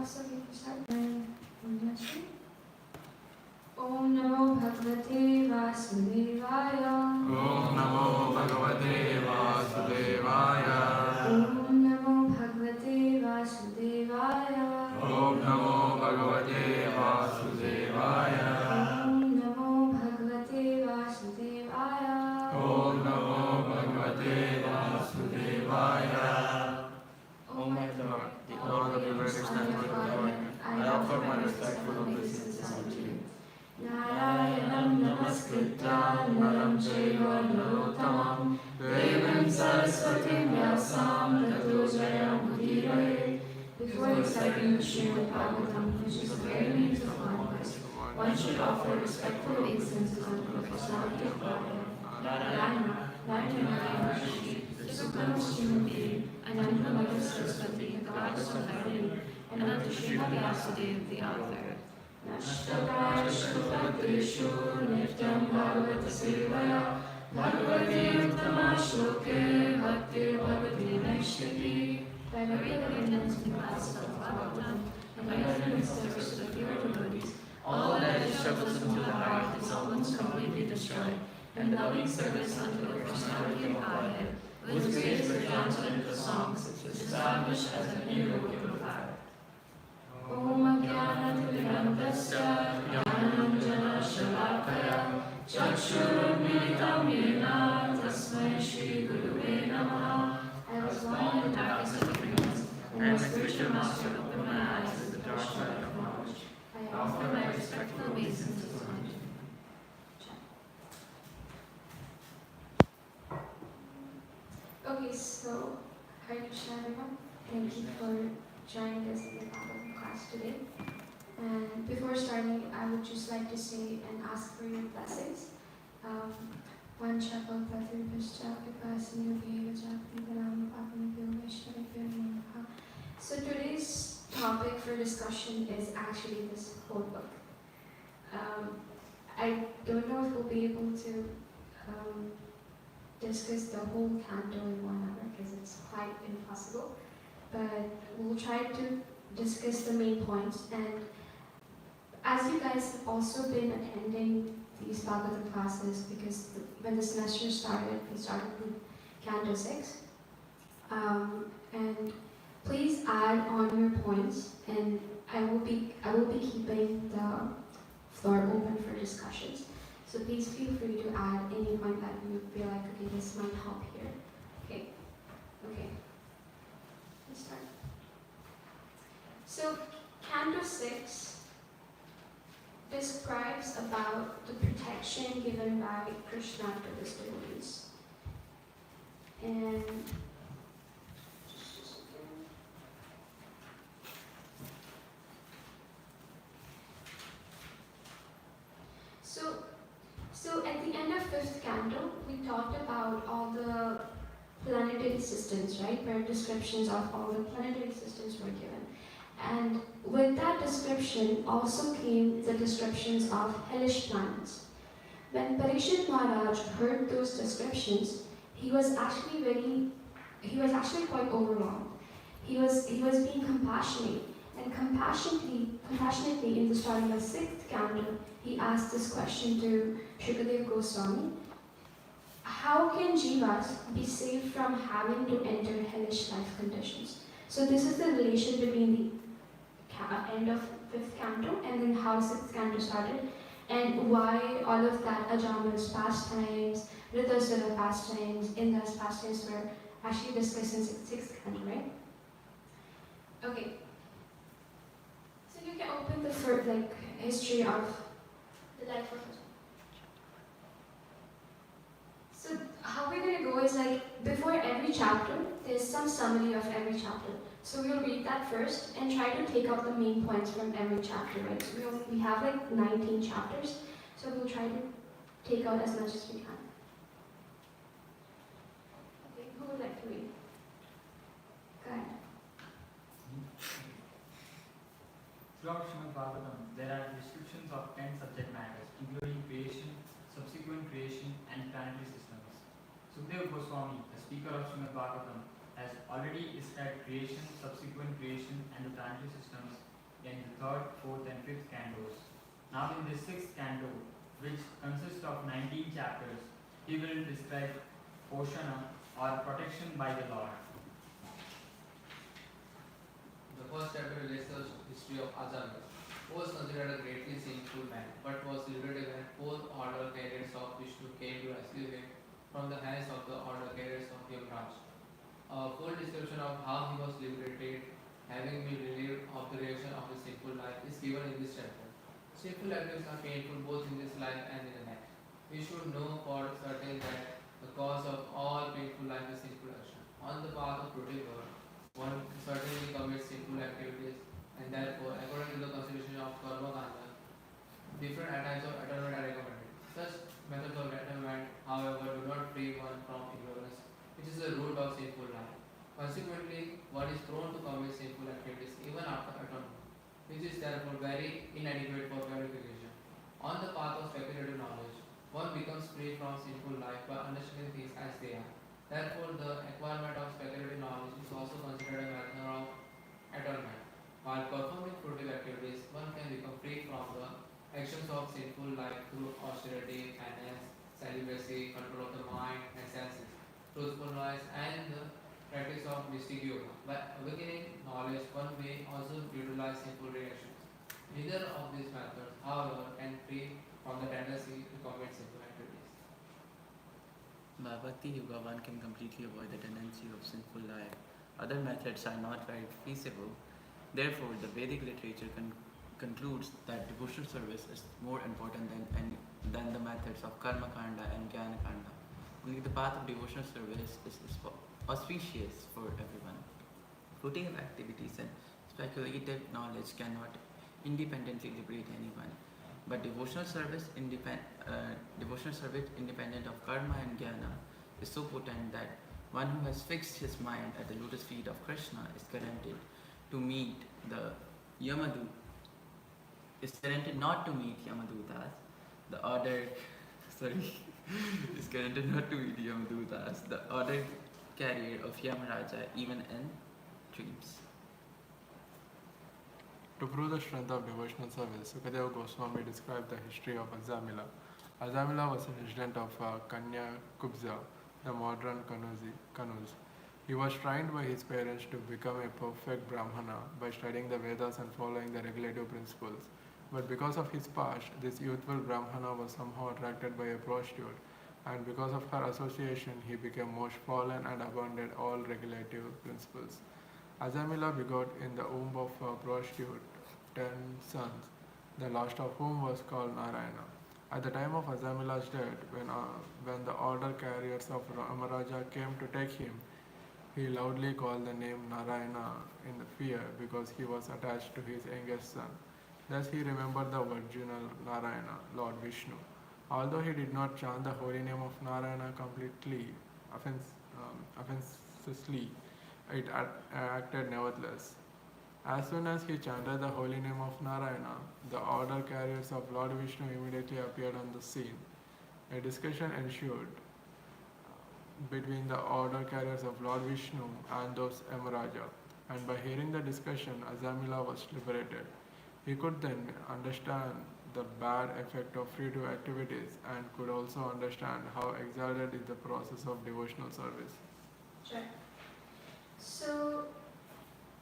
So we can start by Om Namo Bhagavate Vasudevaya. Om Namo Bhagavate Vasudevaya. Om Namo Bhagavate Vasudevaya. Om Namo Bhagavate Vasudevaya. Om Namo Bhagavate Vasudevaya. Om Namo Bhagavate Vasudevaya. O my Lord, the Lord of the greatest and good Lord, I offer my respectful obeisances unto you. Narayanam Namaskritya Naram Chaiva Narottamam Devim Saraswatim Vyasam Tato Jayam Udiraye. Before reciting the Srimad Bhagavatam, which is the very means of conquest, one should offer respectful obeisances unto the personality of Godhead, Narayana, Narayana, the supremest human being, and unto the Mother Saraswati, the goddess of harmony, and unto Srimad Vyasadeva, the author. Nashtaprashkutadreshu Nityam Bhagavata Sevaya Bhagavati Uttama Shloke Bhakti Bhagavati Naishtiti. By regular intensity classes of Bhagavatam and by learning service of pure devotees, all that is troublesome to the heart is almost completely destroyed, and loving service unto the personality of Godhead, whose grace resounds into the songs, is established as an irrevocable fact. Om Jnanatimirandasya Jnananjana Shalakaya Chakshurmilitam Yena Tasmai Shri Gurave Namaha. I was blind in darkness of ignorance, and my spiritual master opened my eyes with the torchlight of knowledge. I offer my respectful obeisances unto you. Okay, so Hare Krishna everyone. Thank you for joining us in the Bhagavatam class today. And before starting, I would just like to say and ask for your blessings. So today's topic for discussion is actually this whole book. I don't know if we'll be able to discuss the whole canto in 1 hour because it's quite impossible. But we'll try to discuss the main points. And as you guys have also been attending these Bhagavatam classes, because when the semester started, we started with Canto 6. And please add on your points, and I will be keeping the floor open for discussions. So please feel free to add any point that you feel like, okay, this might help here. Okay. Let's start. So, Canto 6 describes about the protection given by Krishna to his devotees. And so at the end of 5th canto, we talked about all the planetary systems, right? Where descriptions of all the planetary systems were given. And with that description also came the descriptions of hellish planets. When Parikshit Maharaj heard those descriptions, he was actually quite overwhelmed. He was being compassionate, and compassionately in the starting of 6th canto, he asked this question to Shukadeva Goswami: how can jivas be saved from having to enter hellish life conditions? So this is the relation between the end of 5th canto and then how 6th canto started, and why all of that Ajamal's pastimes, Ritasura pastimes, Indra's pastimes were actually discussed in 6th canto, right? Okay. So you can open the history of the life of So how we're going to go is before every chapter, there's some summary of every chapter. So we'll read that first and try to take out the main points from every chapter, right? So we have 19 chapters, so we'll try to take out as much as we can. Okay, who would like to read? Go ahead. Throughout Srimad Bhagavatam, there are descriptions of 10 subject matters, including creation, subsequent creation, and planetary systems. Sukadeva Goswami, the speaker of Srimad Bhagavatam, has already described creation, subsequent creation, and the planetary systems in the 3rd, 4th, and 5th cantos. Now, in the 6th canto, which consists of 19 chapters, he will describe Poshana or protection by the Lord. The first chapter relates the history of Azami, who was considered a greatly sinful man, but was liberated when 4 order carriers of Vishnu came to rescue him from the hands of the order carriers of Yamraj. A full description of how he was liberated, having been relieved of the reaction of his sinful life, is given in this chapter. Sinful actions are painful both in this life and in the next. We should know for certain that the cause of all painful life is sinful action. On the path of fruitive work, one certainly commits sinful activities, and therefore, according to the consideration of karma kanda, different types of atonement are recommended. Such methods of atonement, however, do not free one from ignorance, which is the root of sinful life. Consequently, one is prone to commit sinful activities even after atonement, which is therefore very inadequate for purification. On the path of speculative knowledge, one becomes free from sinful life by understanding things as they are. Therefore, the acquirement of speculative knowledge is also considered a method of atonement. While performing fruitive activities, one can become free from the actions of sinful life through austerity, penance, celibacy, control of the mind and senses, truthfulness, and the practice of mystic yoga. By awakening knowledge, one may also utilize sinful reactions. Neither of these methods, however, can free from the tendency to commit sinful activities. By Bhakti Yoga, one can completely avoid the tendency of sinful life. Other methods are not very feasible. Therefore, the Vedic literature concludes that devotional service is more important than the methods of Karma Kanda and Jnana Kanda. Only the path of devotional service is auspicious for everyone. Fruitive activities and speculative knowledge cannot independently liberate anyone. But devotional service independent of karma and jnana is so potent that one who has fixed his mind at the lotus feet of Krishna is guaranteed not to meet Yamadutas. The order is guaranteed not to meet Yamadutas, the order carrier of Yamaraja, even in dreams. To prove the strength of devotional service, Sukadeva Goswami described the history of Azamila. Azamila was a resident of Kanya Kubza, the modern Kanuz. He was trained by his parents to become a perfect Brahmana by studying the Vedas and following the regulative principles. But because of his past, this youthful Brahmana was somehow attracted by a prostitute, and because of her association, he became most fallen and abandoned all regulative principles. Azamila begot in the womb of a prostitute 10 sons, the last of whom was called Narayana. At the time of Azamila's death, when the order carriers of Ramaraja came to take him, he loudly called the name Narayana in fear because he was attached to his youngest son. Thus he remembered the original Narayana, Lord Vishnu. Although he did not chant the holy name of Narayana completely, offensively, it acted nevertheless. As soon as he chanted the holy name of Narayana, the order carriers of Lord Vishnu immediately appeared on the scene. A discussion ensued between the order carriers of Lord Vishnu and those Yamaraja, and by hearing the discussion, Azamila was liberated. He could then understand the bad effect of fruitive activities and could also understand how exalted is the process of devotional service. Sure. So,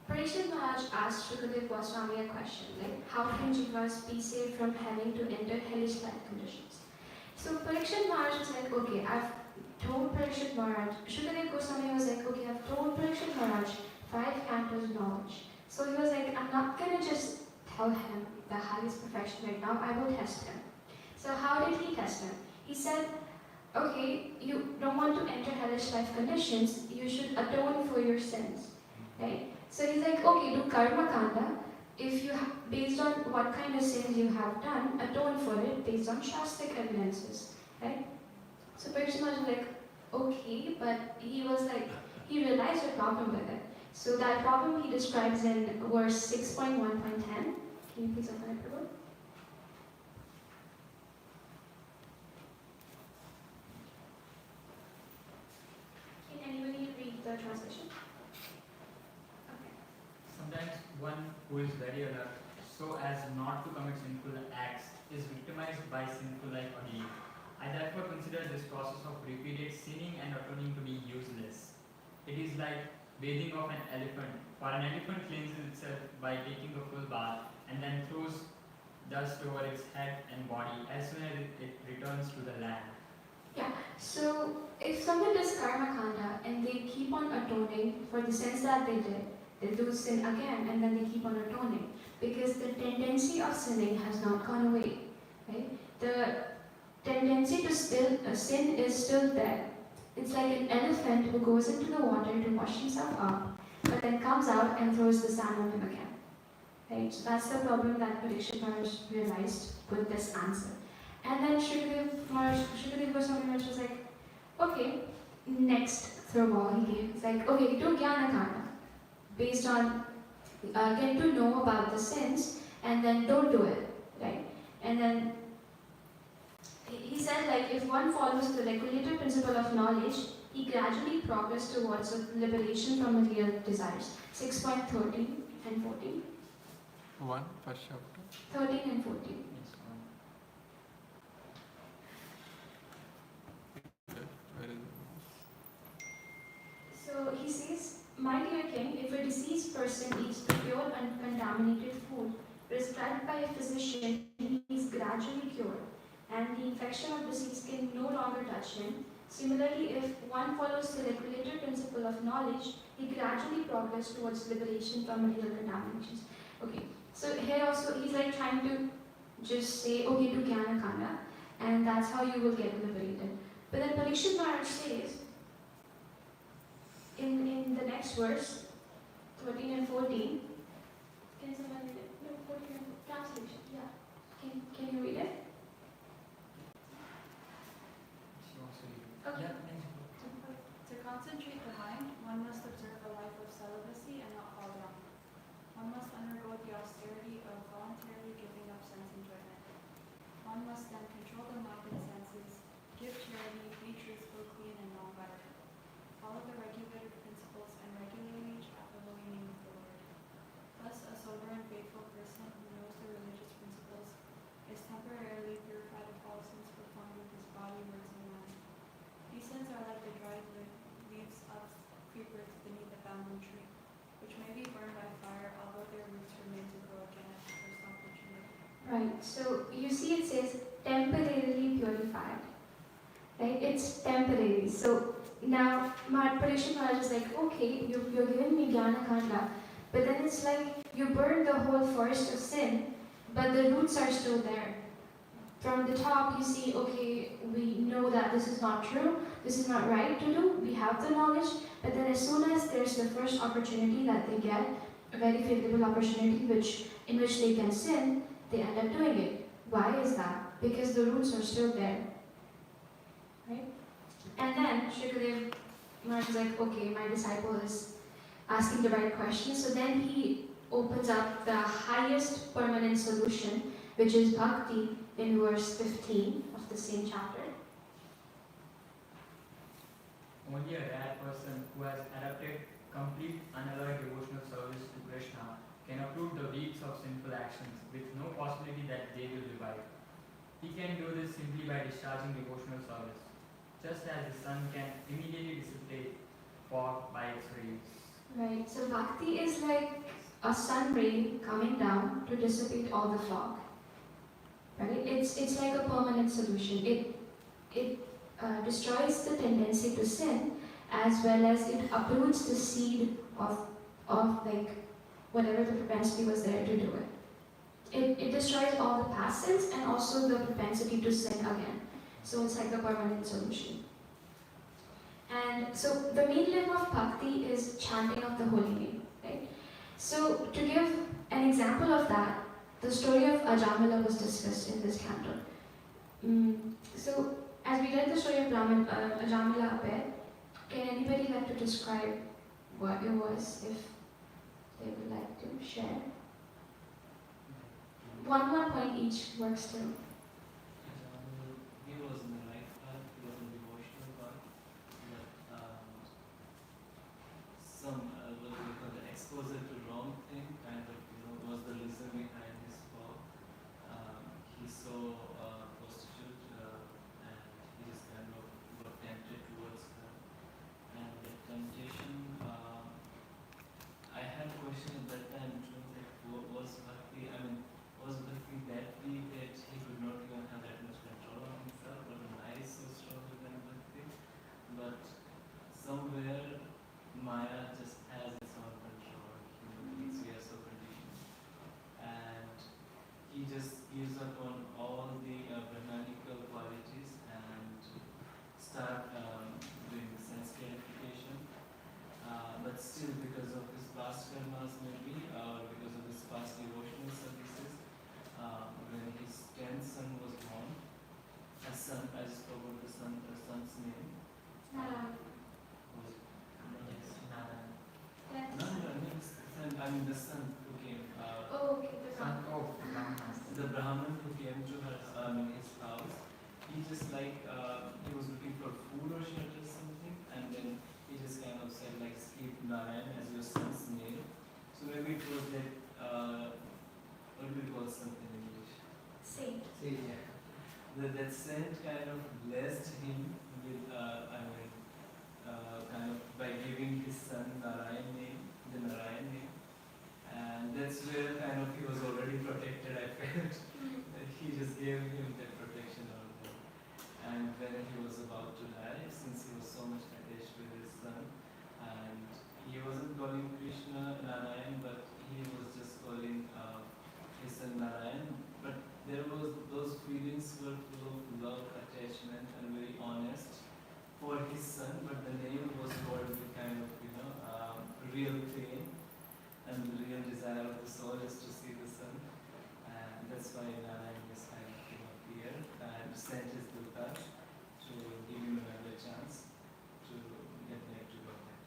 Parikshit Maharaj asked Shukadeva Goswami a question, like, how can jivas be saved from having to enter hellish life conditions? So Parikshit Maharaj was like, okay, I've told Parikshit Maharaj, Shukadeva Goswami was like, okay, I've told Parikshit Maharaj 5 cantos knowledge. So he was like, I'm not going to just tell him the highest perfection right now, I will test him. So how did he test him? He said, okay, you don't want to enter hellish life conditions, you should atone for your sins, right? So he's like, okay, do karma kanda, if you based on what kind of sins you have done, atone for it based on Shastric evidences, right? So Parikshit was like, okay, but he was like, he realized a problem with it. So that problem he describes in verse 6.1.10. Can you please open it, Prabhu? Can anybody read the translation? Okay. Sometimes one who is very alert so as not to commit sinful acts is victimized by sinful life again. I therefore consider this process of repeated sinning and atoning to be useless. It is like bathing of an elephant, for an elephant cleanses itself by taking a full bath and then throws dust over its head and body as soon as it returns to the land. Yeah, so if someone does karma kanda and they keep on atoning for the sins that they did, they do sin again and then they keep on atoning because the tendency of sinning has not gone away, right? The tendency to still sin is still there. It's like an elephant who goes into the water to wash himself up, but then comes out and throws the sand on him again. Right? So that's the problem that Parikshit Maharaj realized with this answer. And then Shukadeva Goswami Maharaj was like, okay, next throwball he gave. It's like, okay, do Jnana Kanda based on get to know about the sins and then don't do it, right? And then he said, like, if one follows the regulative principle of knowledge, he gradually progresses towards liberation from material desires. 6.13 and 14. First chapter. 13 and 14. Yes, Where is it? So he says, my dear king, if a diseased person eats the pure uncontaminated food prescribed by a physician, he is gradually cured, and the infection of disease can no longer touch him. Similarly, if one follows the regulative principle of knowledge, he gradually progresses towards liberation from material contaminations. Okay, so here also he's like trying to just say, okay, do Jnana Kanda, and that's how you will get liberated. But then Parikshit Maharaj says, in the next verse, 13 and 14, can someone read it? No, 14 and translation, yeah. Can you read it? she wants to read it. Okay. Yeah, thanks. To concentrate the mind, one must observe a life of celibacy and not fall drunk. One must undergo the austerity of voluntarily giving up sense enjoyment. One must then control the mind and senses, give charity, be truthful, clean, and non-violent. Follow the regulative principles and regularly chant the holy name of the Lord. Thus, a sober and faithful person who knows the religious principles is temporarily purified of all sins performed with his body, words, and mind. These sins are like the dried leaves of creepers beneath a bamboo tree, which may be burned by fire, although their roots remain to grow again at the first opportunity. Right, so you see it says temporarily purified. Right, it's temporary. So now Parikshit Maharaj is like, okay, you're giving me Jnana Kanda, but then it's like you burn the whole forest of sin, but the roots are still there. From the top, you see, okay, we know that this is not true, this is not right to do, we have the knowledge, but then as soon as there's the first opportunity that they get, a very favorable opportunity in which they can sin, they end up doing it. Why is that? Because the roots are still there. Right? And then Shukadeva Maharaj is like, okay, my disciple is asking the right question. So then he opens up the highest permanent solution, which is Bhakti in verse 15 of the same chapter. Only a rare person who has adopted complete unalloyed devotional service to Krishna can uproot the weeds of sinful actions with no possibility that they will revive. He can do this simply by discharging devotional service, just as the sun can immediately dissipate fog by its rays. Right. So Bhakti is like a sun ray coming down to dissipate all the fog. Right? It's like a permanent solution. It destroys the tendency to sin, as well as it uproots the seed of like whatever the propensity was there to do it. It destroys all the past sins and also the propensity to sin again. So it's like a permanent solution. And so the main limb of bhakti is chanting of the holy name, right? So to give an example of that, the story of Ajamila was discussed in this canto. So as we read the story of Ajamila a bit, can anybody like to describe what it was, if they would like to share? One point each works too. He was in the right path, he was in the devotional path, but some what do we call the exposure to wrong thing kind of was the reason behind his he just gives up on all the Brahmanical qualities and start doing sense gratification. But still, because of his past karmas, maybe, or because of his past devotional services, when his 10th son was born, a son, I just forgot the son's name. Was Yes, Nara. no, I mean the son who came. Oh, okay, the Son of Brahma. The Brahmin who came to her, his house, he just he was looking for food or shelter or something, and then he just kind of said like, keep Narayan as your son's name. So maybe it was that, what do we call something in English? Saint. See, yeah. That saint kind of blessed him with, kind of by giving his son Narayan name, the Narayan name. And that's where kind of he was already protected, I felt. That he just gave him that protection out there. And when he was about to die, since he was so much attached with his son, and he wasn't calling Krishna Narayan, but he was just calling his son Narayan. But there was, those feelings were full of love, attachment, and very honest for his son, but the name was called with kind of, real pain. And the real desire of the soul is to see the sun. And that's why Narayan is kind of came up here and sent his dutas to give him another chance to get back to Godhead.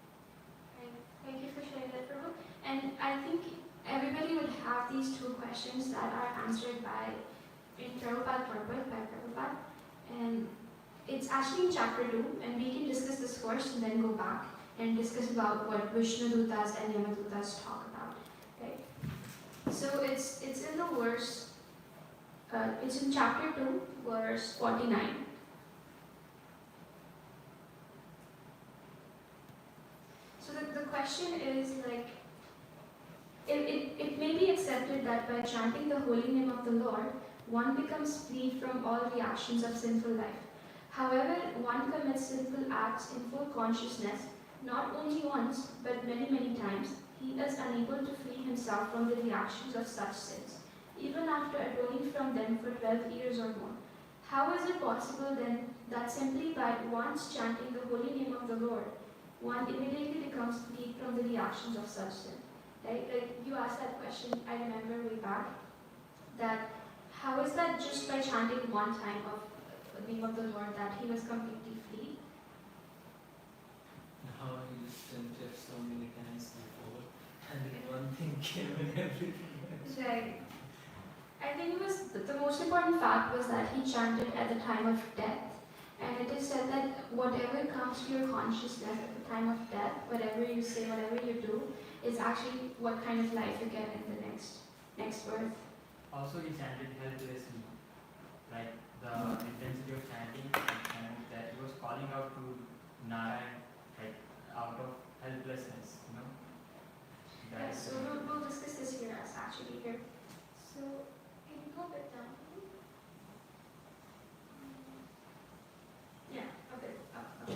Right. Thank you for sharing that, Prabhu. And I think everybody would have these two questions that are answered in Prabhupada purport by Prabhupada. And it's actually in chapter 2, and we can discuss this first and then go back and discuss about what Vishnu Dutas and Yamadutas talk about. Right? So it's in the verse, it's in chapter 2, verse 49. So the question is like, it may be accepted that by chanting the holy name of the Lord, one becomes free from all reactions of sinful life. However, one commits sinful acts in full consciousness, not only once, but many, many times. He is unable to free himself from the reactions of such sins, even after atoning from them for 12 years or more. How is it possible then that simply by once chanting the holy name of the Lord, one immediately becomes free from the reactions of such sin? Right? Like you asked that question, I remember way back, that how is that just by chanting one time of the name of the Lord that he was completely free? How he just tempted so many times before, and then one thing came and everything went. Right. I think it was the most important fact was that he chanted at the time of death. And it is said that whatever comes to your consciousness at the time of death, whatever you say, whatever you do, is actually what kind of life you get in the next birth. Also, he chanted helplessly, like the intensity of chanting and that he was calling out to Narayan, like out of helplessness, Yeah, so we'll discuss this here as actually here. So can you go a bit down? Yeah, a bit up. No,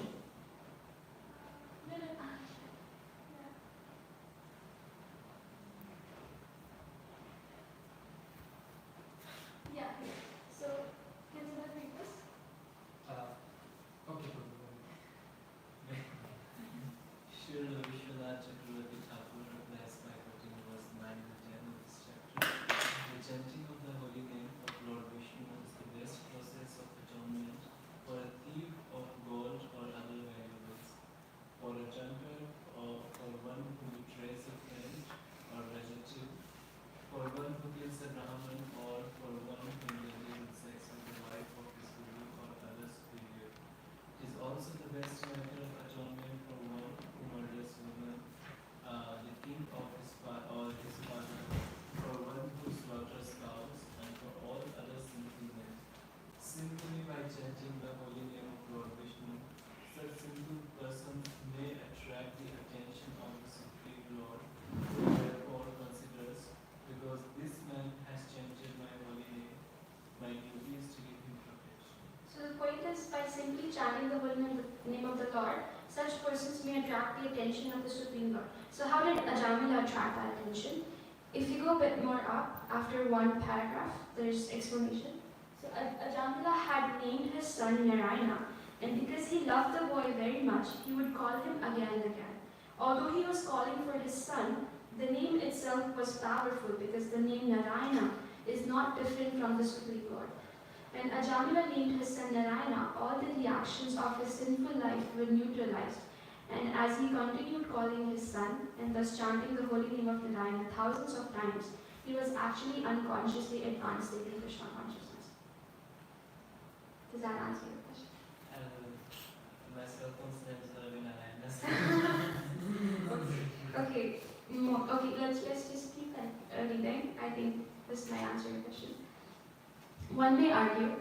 yeah, here. So can someone read this? Okay. Srila Vishwanath Chakravarti Thakur replies by quoting verse 9 and 10 of this chapter. The chanting of the holy name of Lord Vishnu is the best process of atonement for a thief of gold or other valuables, for a drunkard, or for one who betrays a friend or relative, for one who kills a Brahman, or for one who engages in sex with the wife of his guru or other superior. It is also the best method of atonement for one who murders women, the king of his his father, for one who slaughters cows, and for all other sinful men. Simply by chanting the holy name of Lord Vishnu, such simple persons may attract the attention of the Supreme Lord, who therefore considers, because this man has chanted my holy name, my duty is to give him protection. So the point is, by simply chanting the holy name of the Lord, such persons may attract the attention of the Supreme Lord. So how did Ajamila attract that attention? if you go a bit more up, after one paragraph, there's explanation. So Ajamila had named his son Narayana, and because he loved the boy very much, he would call him again and again. Although he was calling for his son, the name itself was powerful because the name Narayana is not different from the Supreme Lord. When Ajamila named his son Narayana, all the reactions of his sinful life were neutralized. And as he continued calling his son and thus chanting the holy name of Narayana thousands of times, he was actually unconsciously advancing in Krishna consciousness. Does that answer your question? My cell phone's name is Narayan. Okay, let's just keep that reading. I think this might answer your question. One may argue,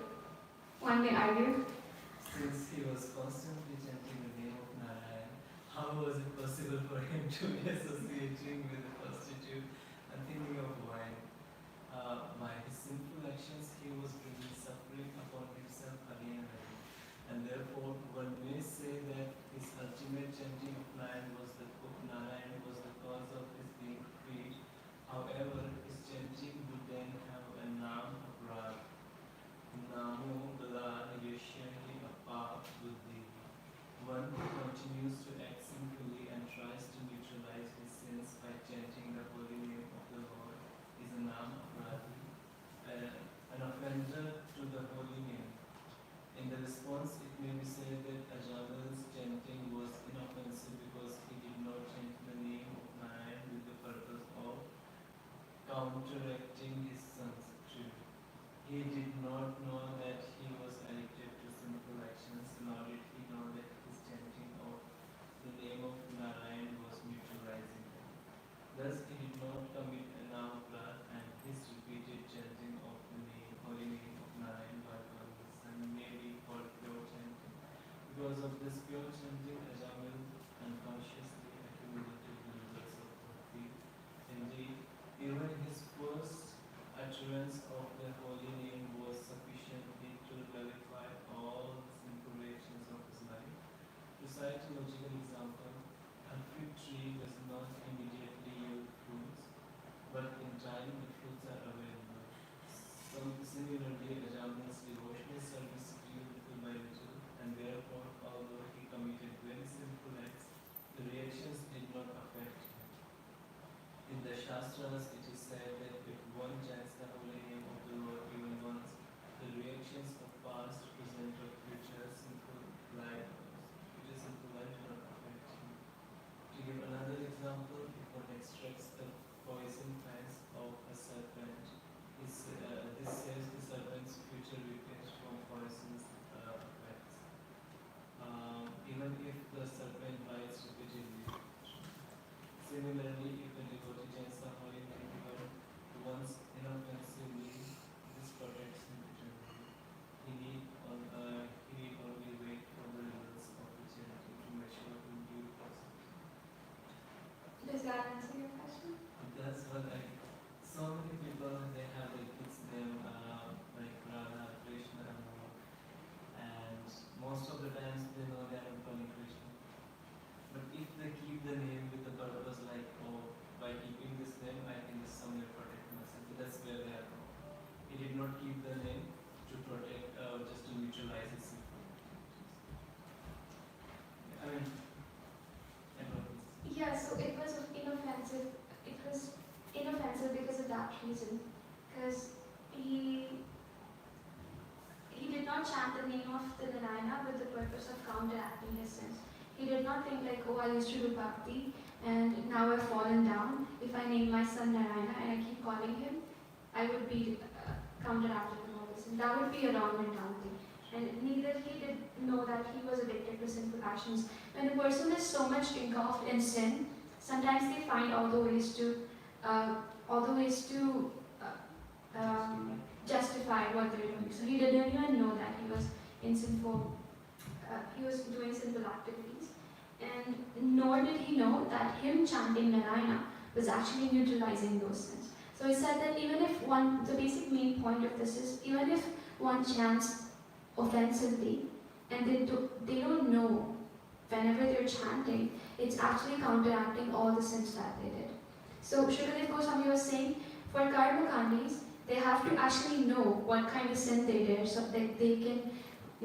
Since he was constantly chanting the name of Narayan, how was it possible for him to be associating with a prostitute and thinking of wine? By his sinful actions, he was bringing suffering upon himself again and again. And therefore, one may say that his ultimate chanting of Narayan was the cause of his being freed. However, his chanting would then have a naam of Rag. Namo Gala Yashyahi Appa Buddhi. One who continues to act sinfully and tries to neutralize his sins by chanting the holy name of the Lord is a naam apradhi, an offender to the holy name. In the response, it may be said that Ajamila's chanting was inoffensive because he did not chant the name of Narayan with the purpose of counteracting his son's truth. He did not know that he was addicted to sinful actions, nor did he know that his chanting of the name of Narayan was neutralizing them. Thus, he did not commit an avaprat, and his repeated chanting of the holy name of Narayan while calling his son may be called pure chanting. Because of this pure chanting, Ajamil unconsciously accumulated the results of bhakti. Indeed, even his first utterance of the holy name was sufficiently to nullify all the sinful reactions of his life. To cite a logical example, a fig tree does not immediately yield fruits, but in time the fruits are available. Similarly, Ajamil's devotional service grew little by little, and therefore, although he committed very sinful acts, the reactions did not affect him. In the Shastras, it is said that if one chants the holy name of the Lord even once, the reactions of past, present, or future sinful life do not affect him. To give another example, if one extracts the poison fangs of a serpent, this saves the serpent's future victims from poisonous effects. Even if the serpent bites repeatedly. Similarly, if a devotee chants the holy name even once inoffensively, this protects him eternally. He need only wait for the results of the chanting to mature in due process. Does that answer your question? That's what so many people, they have their kids' name like Radha, Krishna, and most of the times they know they are calling Krishna. But if they keep the name with the purpose like, oh, by keeping this name, I can just somewhere protect myself. That's where they are wrong. He did not keep the name to protect, just to neutralize his sinful activities. I mean, Yeah, so it was inoffensive. It was inoffensive because of that reason. Because he did not chant the name of the Narayana with the purpose of counteracting his sins. He did not think like, oh, I used to do bhakti and now I've fallen down. If I name my son Narayana and I keep calling him, I would be counteracting all this. And that would be a wrong mentality. And neither he did know that he was addicted to sinful actions. When a person is so much engulfed in sin, sometimes they find all the ways to justify what they're doing. So he didn't even know that he was in sinful. He was doing sinful activities, and nor did he know that him chanting Narayana was actually neutralizing those sins. So he said that even if the basic main point of this is, even if one chants offensively and they don't know whenever they're chanting, it's actually counteracting all the sins that they did. So Shukadev Goswami was saying, for karma kandis, they have to actually know what kind of sin they did, so that they can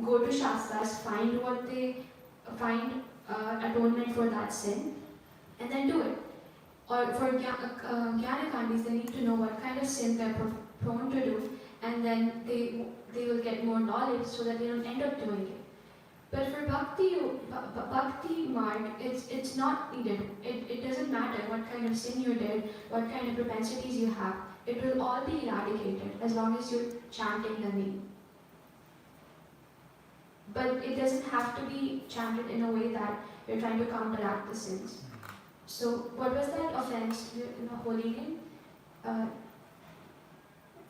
go to shastras, find atonement for that sin, and then do it. Or for jnana kandis, they need to know what kind of sin they're prone to do, and then they will get more knowledge so that they don't end up doing it. But for bhakti marg, it's not needed. It doesn't matter what kind of sin you did, what kind of propensities you have. It will all be eradicated as long as you're chanting the name. But it doesn't have to be chanted in a way that you're trying to counteract the sins. So what was that offense in the holy name?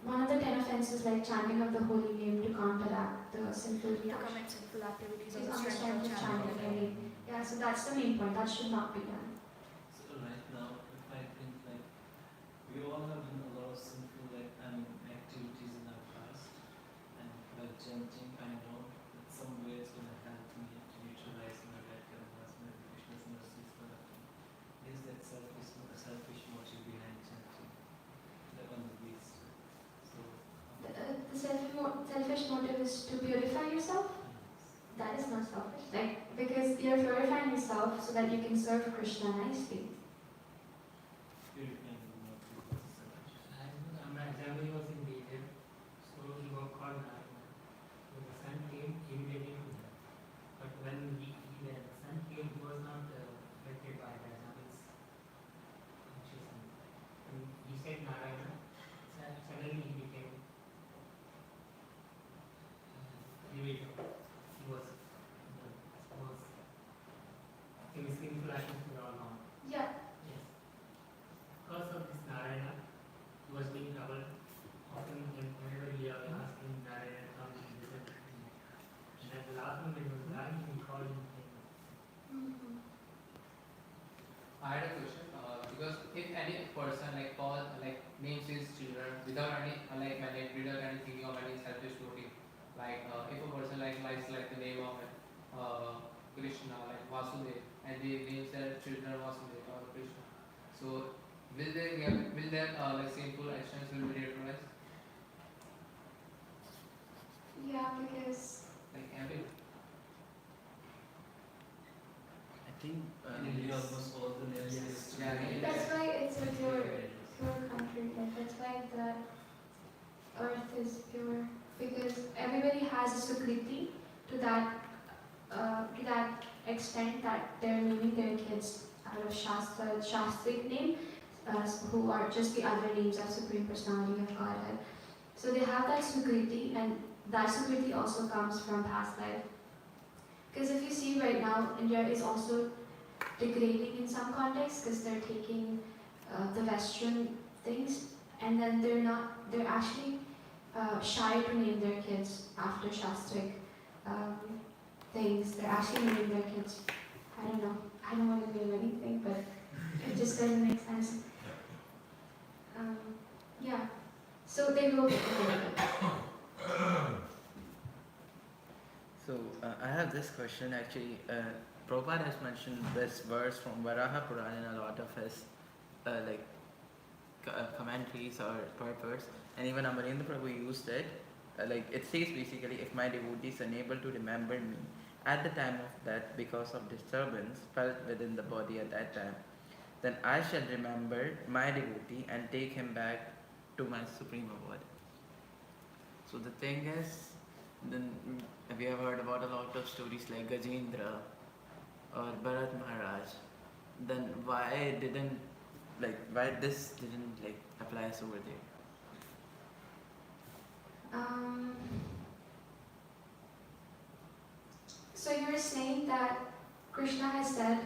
One of the 10 offenses, like chanting of the holy name to counteract the sinful To reaction. commit sinful activities Is on the on the strength strength of of chanting chanting the name. Yeah, so that's the main point. That should not be done. So right now, if I think like we all have done a lot of sinful activities in our past, and while chanting, I know that some way it's gonna help me to neutralize my bad karmas, my Krishna's mercies for nothing. Is that selfish motive behind chanting? The one the least. So The selfish motive is to purify yourself. That is not selfish. Like, because you're purifying yourself so that you can serve Krishna nicely. purifying the motive was selfish. My example was in Egypt, so he was called Narayana. So the sun came immediately to him. But when the sun came, he was not affected by that. When he said Narayana, suddenly he became elevated. He was sinful actions were all gone. Yeah. Yes. Because of this Narayana, he was being troubled. Often whenever we are asking Narayana come and listen to him. And at the last moment when he was dying, he called him. I had a question because if any person names his children without any without any thinking of any selfish motive, if a person likes the name of Krishna like Vasudev and they names their children Vasudev or Krishna, so will their sinful actions will be neutralized? Yeah, because Every I think Nearly almost all the names Yes. is Yeah, that's why it's a pure country. Like, that's why the earth is pure. Because everybody has a sukriti to that extent that they're naming their kids out of Shastric name, who are just the other names of Supreme Personality of Godhead. So they have that sukriti, and that sukriti also comes from past life. Because if you see right now, India is also degrading in some contexts because they're taking the Western things, and then they're actually shy to name their kids after Shastric things. They're actually naming their kids, I don't know, I don't want to name anything, but it just doesn't make sense. Yeah, so they will get degraded. So I have this question actually. Prabhupada has mentioned this verse from Varaha Purana in a lot of his commentaries or purports, and even Amarendra Prabhu used it. It says basically, if my devotee is unable to remember me at the time of death because of disturbance felt within the body at that time, then I shall remember my devotee and take him back to my supreme abode. So the thing is, then we have heard about a lot of stories like Gajendra or Bharat Maharaj. Then why this didn't applies over there? So you're saying that Krishna has said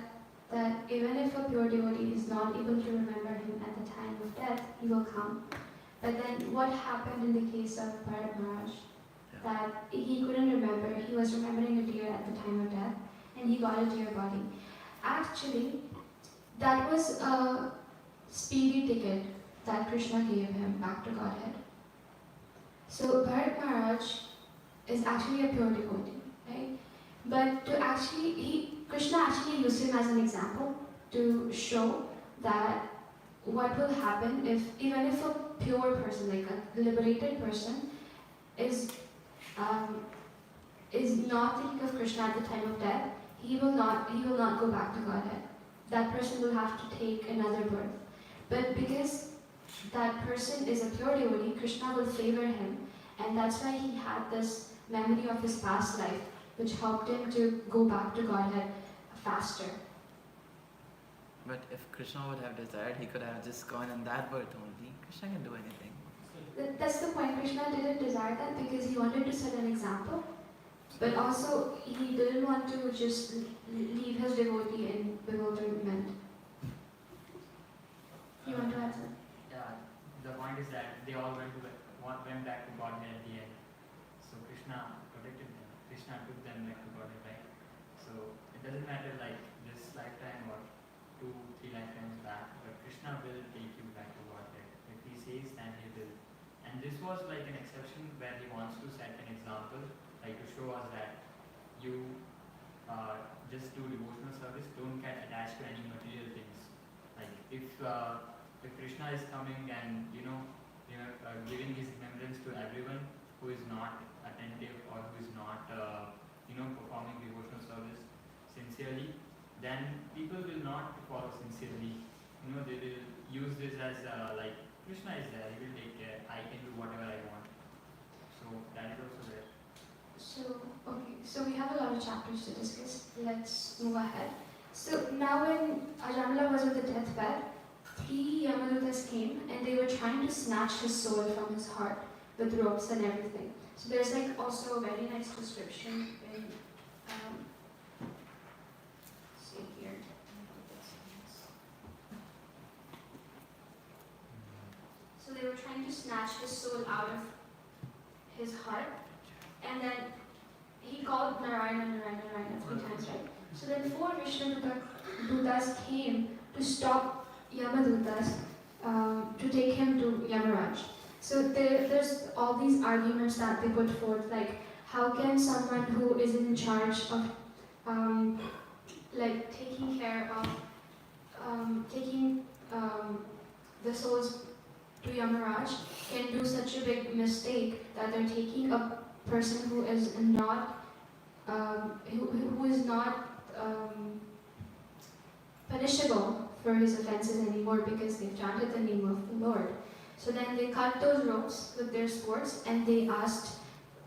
that even if a pure devotee is not able to remember him at the time of death, he will come. But then what happened in the case of Bharat Maharaj? That he couldn't remember, he was remembering a deer at the time of death, and he got a deer body. Actually, that was a speedy ticket that Krishna gave him back to Godhead. So Bharat Maharaj is actually a pure devotee, right? But Krishna actually used him as an example to show that what will happen if, even if a pure person, like a liberated person, is um, is not thinking of Krishna at the time of death, he will not go back to Godhead. That person will have to take another birth. But because that person is a pure devotee, Krishna will favor him, and that's why he had this memory of his past life, which helped him to go back to Godhead faster. But if Krishna would have desired, he could have just gone in that birth only. Krishna can do anything. That's the point. Krishna didn't desire that because he wanted to set an example, but also he didn't want to just leave his devotee in bewilderment. You want to add something? Yeah, the point is that they all went back to Godhead at the end. So Krishna protected them. Krishna took them back to Godhead, right? So it doesn't matter like this lifetime or 2-3 lifetimes back, but Krishna will take you back to Godhead. If he says, then he will. And this was like an exception where he wants to set an example, like to show us that you just do devotional service, don't get attached to any material things. Like if Krishna is coming and giving his remembrance to everyone who is not attentive or who is not performing devotional service sincerely, then people will not follow sincerely. They will use this as like Krishna is there, he will take care, I can do whatever I want. So that is also there. So we have a lot of chapters to discuss. Let's move ahead. So now when Ajamila was on the deathbed, 3 Yamadutas came and they were trying to snatch his soul from his heart with ropes and everything. So there's like also a very nice description in see here. So they were trying to snatch his soul out of his heart, and then he called Narayana 3 times, right? So then 4 Vishnu Dutas came to stop Yamadutas to take him to Yamaraj. So there's all these arguments that they put forth, like how can someone who is in charge of like taking care of taking the souls to Yamaraj can do such a big mistake that they're taking a person who is not who is not punishable for his offenses anymore because they've chanted the name of the Lord. So then they cut those ropes with their swords and they asked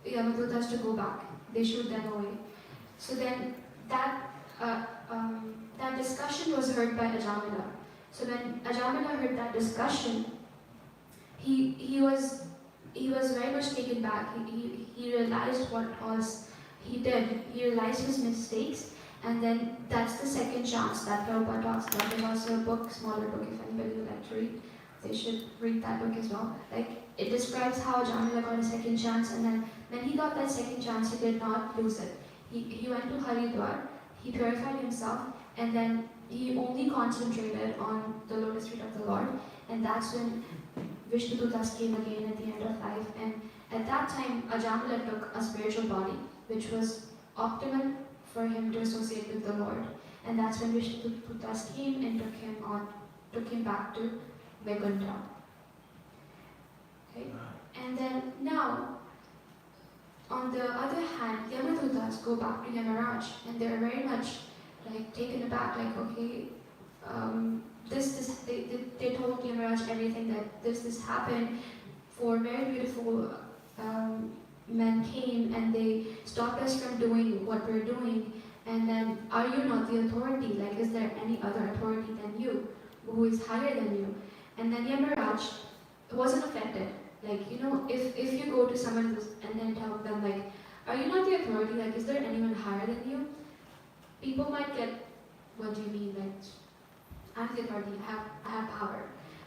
Yamadutas to go back. They shoot them away. So then that that discussion was heard by Ajamila. So when Ajamila heard that discussion, he was very much taken back. He realized what was he did. He realized his mistakes, and then that's the second chance that Prabhupada talks about. There's also a book, smaller book, if anybody would like to read. They should read that book as well. Like it describes how Jamila got a second chance, and then when he got that second chance, he did not lose it. He went to Haridwar, he purified himself, and then he only concentrated on the lotus feet of the Lord, and that's when Vishnu Dutas came again at the end of life. And at that time, Ajamila took a spiritual body, which was optimal for him to associate with the Lord. And that's when Vishnu Dutas came and took him back to Vaikuntha. Okay? And then now, on the other hand, Yamadutas go back to Yamaraj, and they're very much like taken aback, like, okay, they told Yamaraj everything that this happened. 4 very beautiful men came and they stopped us from doing what we're doing. And then, are you not the authority? Like, is there any other authority than you, who is higher than you? And then Yamaraj wasn't offended. Like, if you go to someone and then tell them, like, are you not the authority? Like, is there anyone higher than you? People might get, what do you mean? Like, I'm the authority, I have power.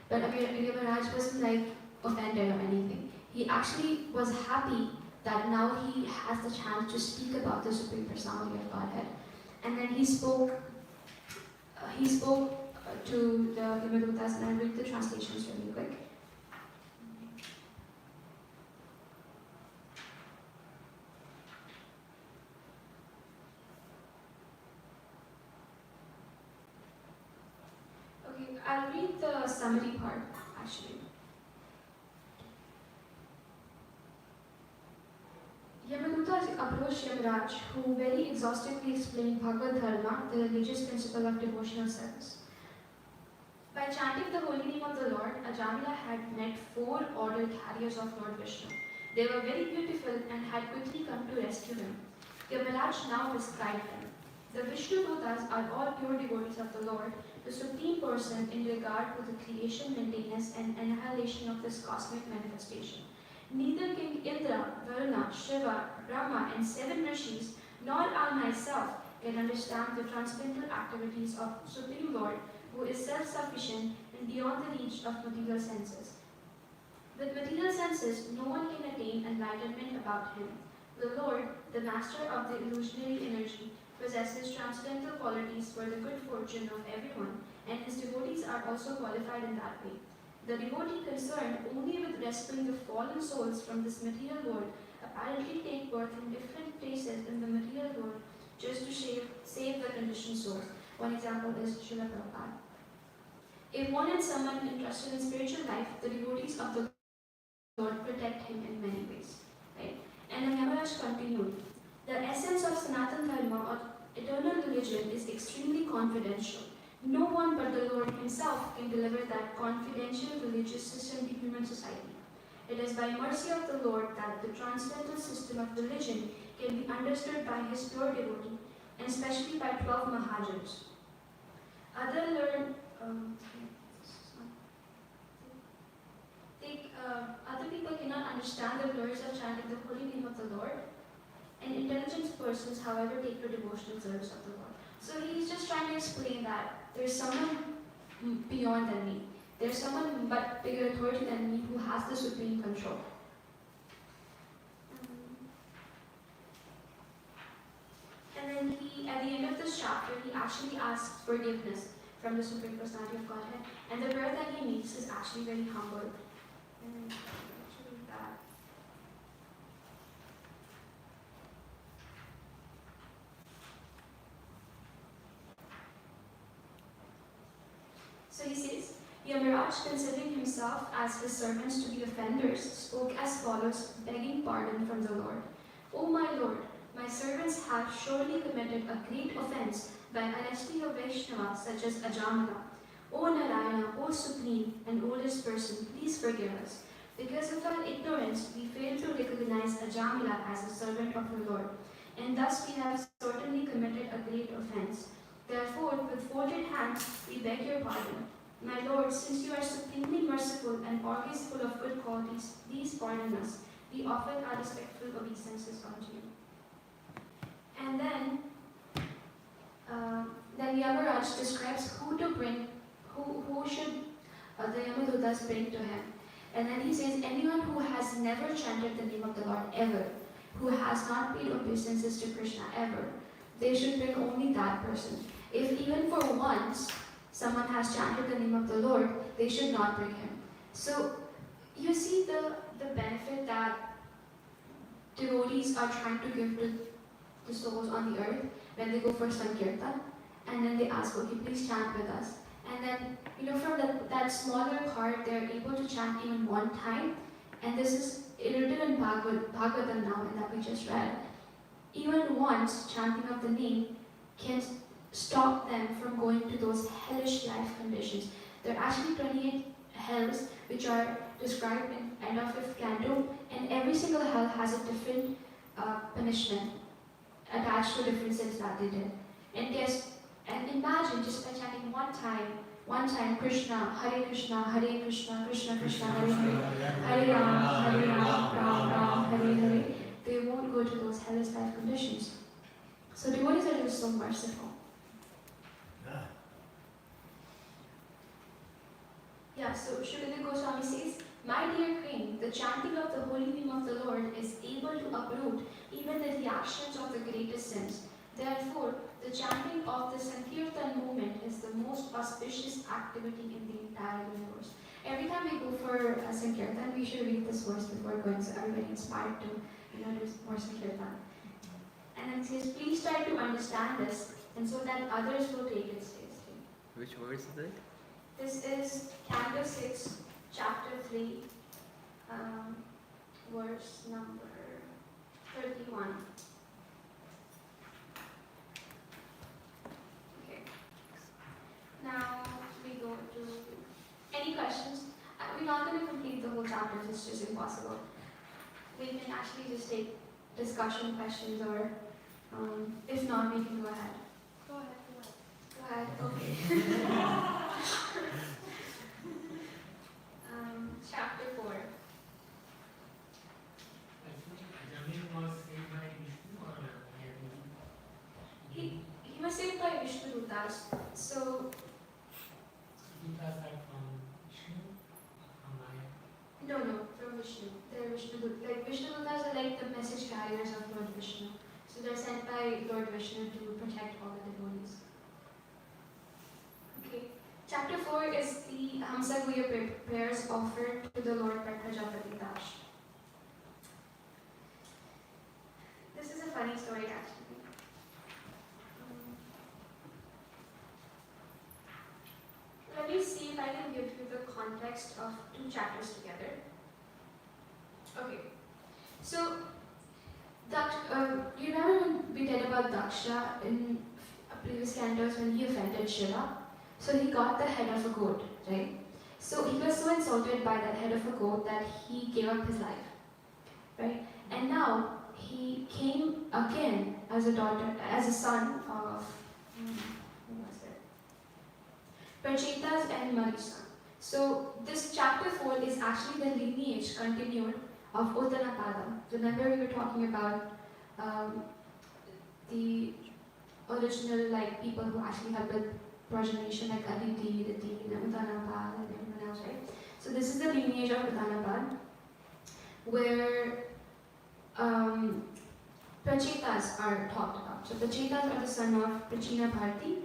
But Yamaraj wasn't like offended or anything. He actually was happy that now he has the chance to speak about the Supreme Personality of Godhead. And then he spoke to the Yamadutas, and I'll read the translations really quick. Okay, I'll read the summary part actually. Yamaduta approached Yamaraj, who very exhaustively explained Bhagavad Dharma, the religious principle of devotional service. By chanting the holy name of the Lord, Ajamila had met 4 order carriers of Lord Vishnu. They were very beautiful and had quickly come to rescue him. Yamaraj now described them. The Vishnu Dutas are all pure devotees of the Lord, the Supreme Person in regard to the creation, maintenance, and annihilation of this cosmic manifestation. Neither King Indra, Varuna, Shiva, Brahma, and 7 rishis, nor I myself can understand the transcendental activities of Supreme Lord, who is self-sufficient and beyond the reach of material senses. With material senses, no one can attain enlightenment about him. The Lord, the master of the illusionary energy, possesses transcendental qualities for the good fortune of everyone, and his devotees are also qualified in that way. The devotee concerned only with rescuing the fallen souls from this material world apparently take birth in different places in the material world just to save the conditioned souls. One example is Srila Prabhupada. If one is someone interested in spiritual life, the devotees of the Lord protect him in many ways. Right? And then Yamaraj continued, the essence of Sanatana Dharma or eternal religion is extremely confidential. No one but the Lord himself can deliver that confidential religious system to human society. It is by mercy of the Lord that the transcendental system of religion can be understood by his pure devotee, and especially by 12 Mahajans. Other people cannot understand the glories of chanting the holy name of the Lord, and intelligent persons, however, take the devotional service of the Lord. So he's just trying to explain that there's someone beyond than me. There's someone but bigger authority than me who has the supreme control. And then at the end of this chapter, he actually asks forgiveness from the Supreme Personality of Godhead. And the prayer that he makes is actually very humble. And actually that. So he says, Yamaraj, considering himself as his servants to be offenders, spoke as follows, begging pardon from the Lord. O my Lord, my servants have surely committed a great offense by arresting a Vaishnava such as Ajamila. O Narayana, O Supreme and oldest person, please forgive us. Because of our ignorance, we fail to recognize Ajamila as a servant of the Lord, and thus we have certainly committed a great offense. Therefore, with folded hands, we beg your pardon. My Lord, since you are supremely merciful and always full of good qualities, please pardon us. We offer our respectful obeisances unto you. And then Yamaraj describes who should the Yamadutas bring to him. And then he says, anyone who has never chanted the name of the Lord ever, who has not paid obeisances to Krishna ever, they should bring only that person. If even for once someone has chanted the name of the Lord, they should not bring him. So you see the benefit that devotees are trying to give to the souls on the earth when they go for Sankirtan, and then they ask, okay, please chant with us. And then, from that smaller card, they're able to chant even one time. And this is written in Bhagavatam now, and that we just read. Even once, chanting of the name can stop them from going to those hellish life conditions. There are actually 28 hells which are described in end of 5th canto, and every single hell has a different punishment attached to different sins that they did. And imagine just by chanting one time Krishna, Hare Krishna, Krishna Krishna, Hare Hare, Hare Ram, Ram, Hare Hare, they won't go to those hellish life conditions. So devotees are just so merciful. Yeah, so Srila Goswami says, my dear Queen, the chanting of the holy name of the Lord is able to uproot even the reactions of the greatest sins. Therefore, the chanting of the Sankirtan movement is the most auspicious activity in the entire universe. Every time we go for a Sankirtan, we should read this verse before going, so everybody inspired to do more Sankirtan. And then it says, please try to understand this, and so that others will take it seriously. Which verse is it? This is Canto 6, Chapter 3, verse number 31. Okay. Now we go to any questions. We're not going to complete the whole chapter, it's just impossible. We can actually just take discussion questions, or if not, we can go ahead. Go ahead. Go ahead, okay. Chapter 4. I think Jamil was saved by Vishnu or He was saved by Vishnu Dutas. So, Dutas are from Vishnu, from Maya. no, from Vishnu. They're Vishnu Dutas. Like Vishnu Dutas are like the message carriers of Lord Vishnu. So they're sent by Lord Vishnu to protect all the devotees. Okay. Chapter 4 is the Hamsaguya prayers offered to the Lord by Prajapati Dash. This is a funny story actually. Let me see if I can give you the context of two chapters together. Okay. So, you remember when we did about Daksha in previous cantos when he offended Shiva? So he got the head of a goat, right? So he was so insulted by that head of a goat that he gave up his life, right? And now he came again as a son of who was it? Prachitas and Marisa. So this chapter 4 is actually the lineage continued of Uttanapada. Remember we were talking about the original people who actually had the progenation like Aditi, Riti, Uttanapad and everyone else, right? So this is the lineage of Uttanapad where Prachetas are talked about. So Prachetas are the son of Prachina Bharti,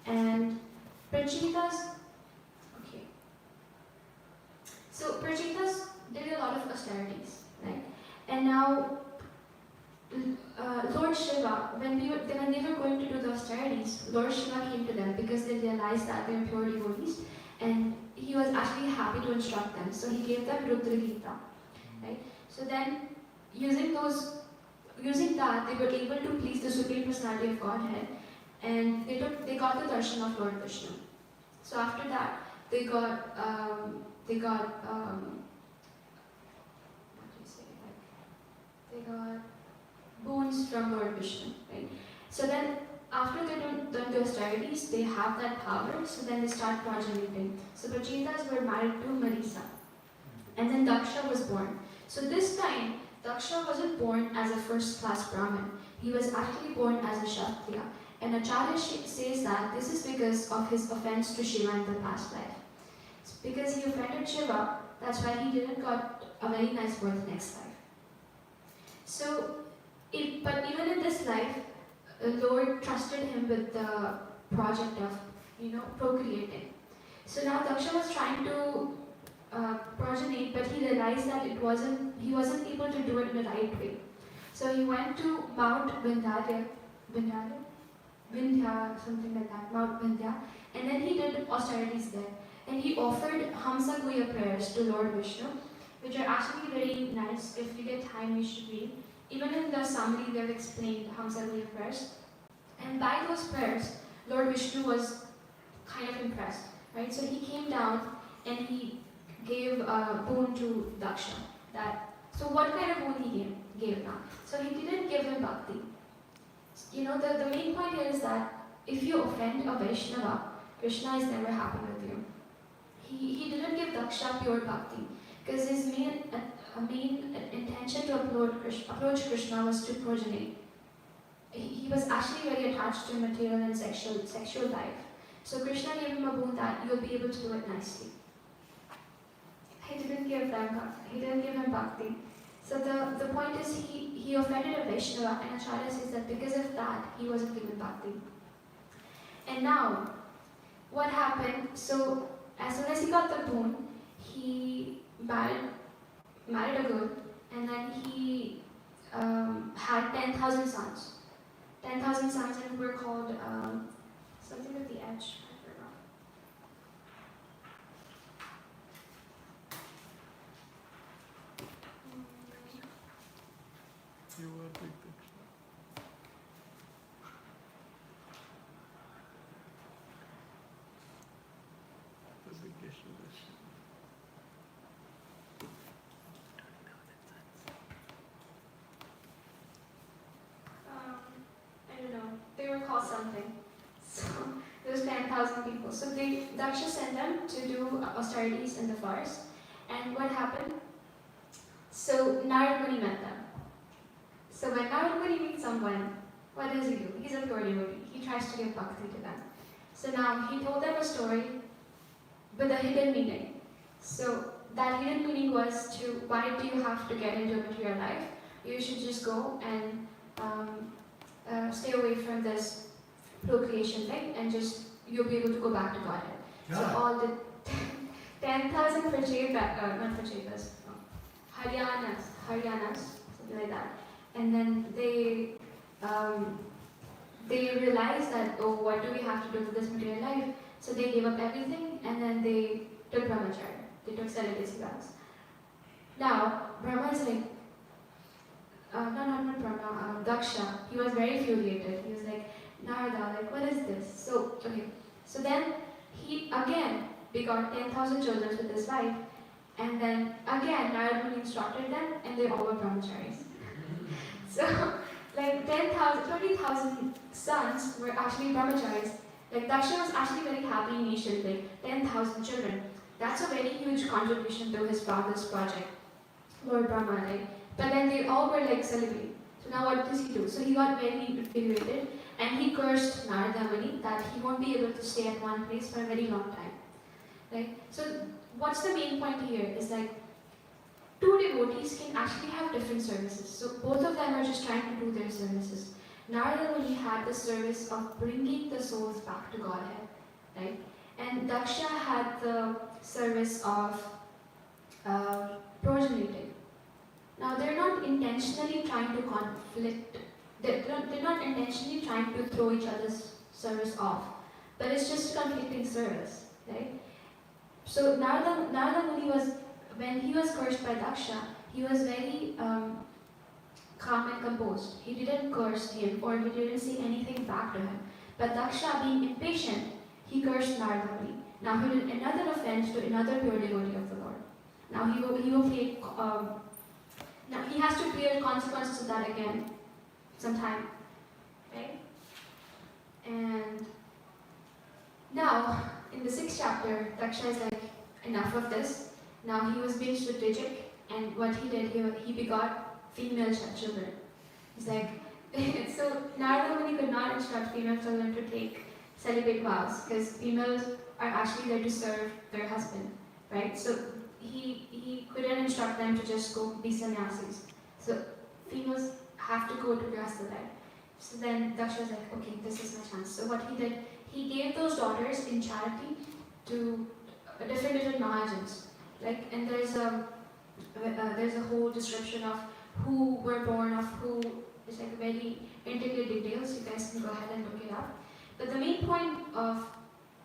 and Prachetas, okay. So Prachetas did a lot of austerities, right? And now Lord Shiva, when they were going to do the austerities, Lord Shiva came to them because they realized that they were pure devotees, and he was actually happy to instruct them. So he gave them Rudra Gita, right? So then, using that, they were able to please the Supreme Personality of Godhead, and they got the darshan of Lord Vishnu. So after that, they got what do you say? They got boons from Lord Vishnu, right? So then, after they done the austerities, they have that power, so then they start progeniting. So Prachetas were married to Marisa, and then Daksha was born. So this time, Daksha wasn't born as a first-class Brahmin. He was actually born as a Kshatriya. And Acharya says that this is because of his offense to Shiva in the past life. It's because he offended Shiva, that's why he didn't got a very nice birth next life. So, but even in this life, Lord trusted him with the project of, procreating. So now Daksha was trying to progenate, but he realized that he wasn't able to do it in the right way. So he went to Mount Vindhya, something like that, Mount Vindhya, and then he did austerities there. And he offered Hamsaguya prayers to Lord Vishnu, which are actually very nice. If you get time, you should read. Even in the summary, they've explained Hamsaguya prayers. And by those prayers, Lord Vishnu was kind of impressed, right? So he came down and he gave a boon to Daksha. So what kind of boon he gave now? So he didn't give him bhakti. The main point here is that if you offend a Vaishnava, Krishna is never happy with you. He didn't give Daksha pure bhakti because his main intention to approach Krishna was to progenate. He was actually very attached to material and sexual life. So Krishna gave him a boon that you'll be able to do it nicely. He didn't give him bhakti. So the point is he offended a Vaishnava, and Acharya says that because of that he wasn't given bhakti. And now, what happened? So as soon as he got the boon, he married a girl, and then he had 10,000 sons. 10,000 sons, and were called something with the H. I forgot. Daksha sent them to do austerities in the forest. And what happened? So Narad Muni met them. So when Narad Muni meets someone, what does he do? He's a pure devotee. He tries to give bhakti to them. So now he told them a story with a hidden meaning. So that hidden meaning was to, why do you have to get into a material life? You should just go and stay away from this procreation thing, and just you'll be able to go back to Godhead. So all the 10,000 not Prachetas, Haryanas, something like that. And then they realized that, oh, what do we have to do with this material life? So they gave up everything, and then they took brahmacharya. They took celibacy vows. Now, Brahma is like, not Brahma, Daksha, he was very infuriated. He was like, Narada, like, what is this? So, okay. So then he again begot 10,000 children with his wife, and then again Narada Muni instructed them, and they all were brahmacharis. So, like 20,000 sons were actually brahmacharis. Like Daksha was actually very happy initially, like 10,000 children. That's a very huge contribution to his father's project, Lord Brahma. Like, but then they all were like celibate. So now what does he do? So he got very infuriated, and he cursed Narada Muni that he won't be able to stay at one place for a very long time. Right? So what's the main point here is like, two devotees can actually have different services. So both of them are just trying to do their services. Narada Muni had the service of bringing the souls back to Godhead, right? And Daksha had the service of progeniting. Now they're not intentionally trying to conflict. They're not intentionally trying to throw each other's service off, but it's just conflicting service, right? So Narada Muni was, when he was cursed by Daksha, he was very calm and composed. He didn't curse him, or he didn't say anything back to him. But Daksha, being impatient, he cursed Narada Muni. Now he did another offense to another pure devotee of the Lord. Now he will pay. Now he has to bear consequences of that again, sometime, right? And now in the 6th chapter, Daksha is like, enough of this. Now he was being strategic, and what he did, he begot female children. He's like, so Narada Muni could not instruct female children to take celibate vows, because females are actually there to serve their husband, right? So he couldn't instruct them to just go be sannyasis. So females have to go to Grihastha life. So then Daksha was like, okay, this is my chance. So what he did, he gave those daughters in charity to different Mahajans. Like, and there's a whole description of who were born of who. It's like very intricate details. You guys can go ahead and look it up. But the main point of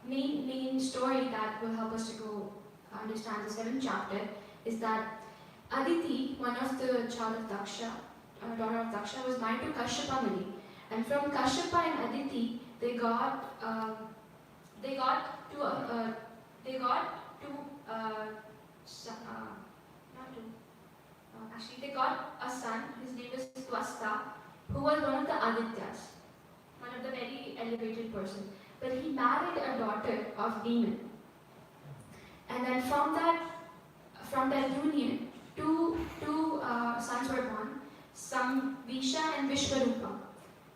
main story that will help us to go understand the 7th chapter is that Aditi, one of the child of Daksha, daughter of Daksha, was married to Kashyapa Muni, and from Kashyapa and Aditi they got a son. His name is Twasta, who was one of the Adityas, one of the very elevated person. But he married a daughter of demon, and then from that union, two sons were born. Some Visha and Vishwarupa.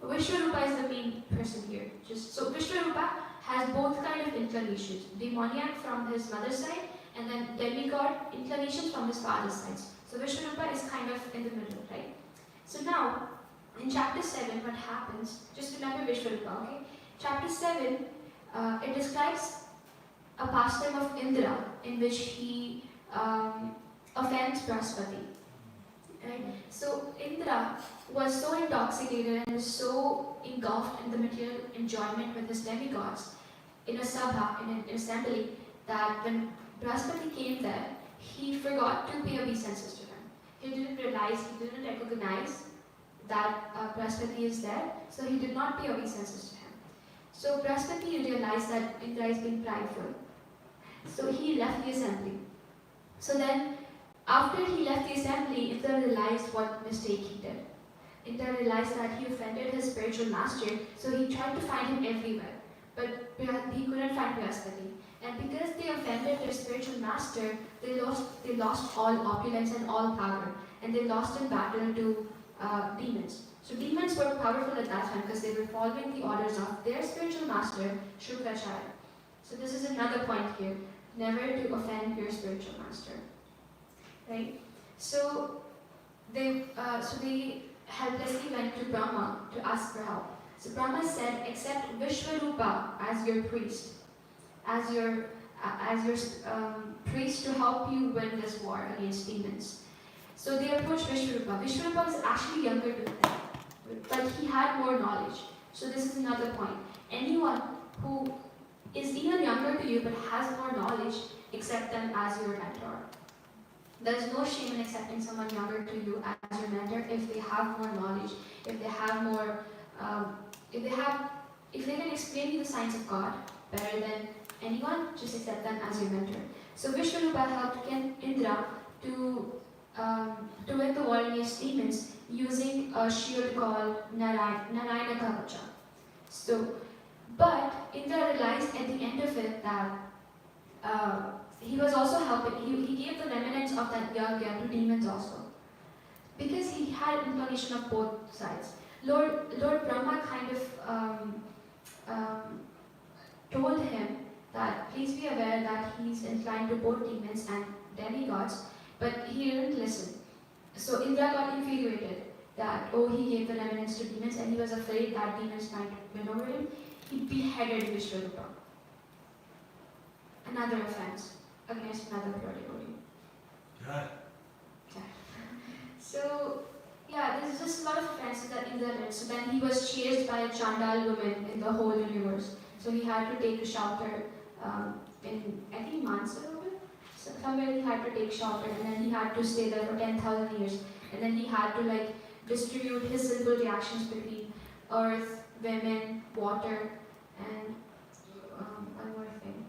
Vishwarupa is the main person here. So Vishwarupa has both kind of inclinations, demoniac from his mother's side, and then demigod inclinations from his father's side. So Vishwarupa is kind of in the middle, right? So now, in chapter 7, what happens, just remember Vishwarupa, okay? Chapter 7, it describes a pastime of Indra in which he offends Brahaspati. Right? So Indra was so intoxicated and so engulfed in the material enjoyment with his demigods in a sabha, in an assembly, that when Brahaspati came there, he forgot to pay obeisances to him. He didn't recognize that Brahaspati is there, so he did not pay obeisances to him. So Brahaspati realized that Indra is being prideful, so he left the assembly. So then, after he left the assembly, Indra realized what mistake he did. Indra realized that he offended his spiritual master, so he tried to find him everywhere. But he couldn't find Brihaspati. And because they offended their spiritual master, they lost all opulence and all power, and they lost in battle to demons. So demons were powerful at that time because they were following the orders of their spiritual master, Shukracharya. So this is another point here: never to offend your spiritual master. Right? So they helplessly went to Brahma to ask for help. So Brahma said, accept Vishwarupa as your priest, as your priest to help you win this war against demons. So they approached Vishwarupa. Vishwarupa was actually younger to them, but he had more knowledge. So this is another point. Anyone who is even younger to you but has more knowledge, accept them as your mentor. There's no shame in accepting someone younger to you as your mentor if they have more knowledge, if they have more, if they can explain you the signs of God better than anyone, just accept them as your mentor. So Vishwarupa helped King Indra to win the war against demons using a shield called Narayana Kavacha. So, but Indra realized at the end of it that he was also helping, he gave the remnants of that yagya to demons also. Because he had inclination of both sides. Lord Brahma kind of told him that please be aware that he's inclined to both demons and demigods, but he didn't listen. So Indra got infuriated that, oh, he gave the remnants to demons and he was afraid that demons might win over him. He beheaded Vishwarupa. Another offense against another pure devotee. Right. So, yeah, there's just a lot of offenses that Indra did. So then he was chased by a Chandal woman in the whole universe. So he had to take a shelter in, I think, Mansar. So somewhere he had to take shelter, and then he had to stay there for 10,000 years. And then he had to distribute his simple reactions between earth, women, water, and one more thing.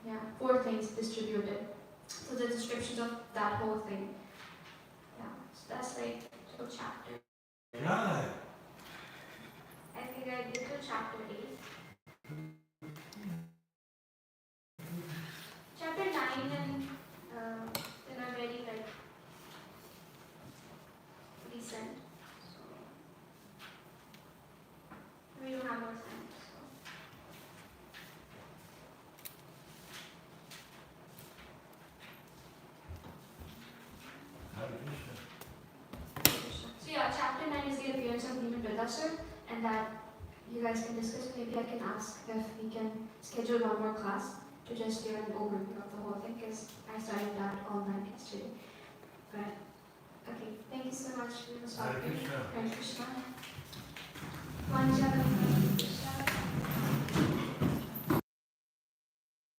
Yeah, 4 things distributed. So the descriptions of that whole thing. Yeah, so that's like till chapter. Right. I think I did till chapter 8. Chapter 9 and then are very recent. So we don't have more time. So. Hare Krishna. So yeah, chapter 9 is the appearance of demon Vridhasur, and that you guys can discuss. Maybe I can ask if we can schedule one more class to just give an overview of the whole thing, because I started that all night yesterday. But okay, thank you so much. We will stop Hare here. Krishna. Hare Krishna. One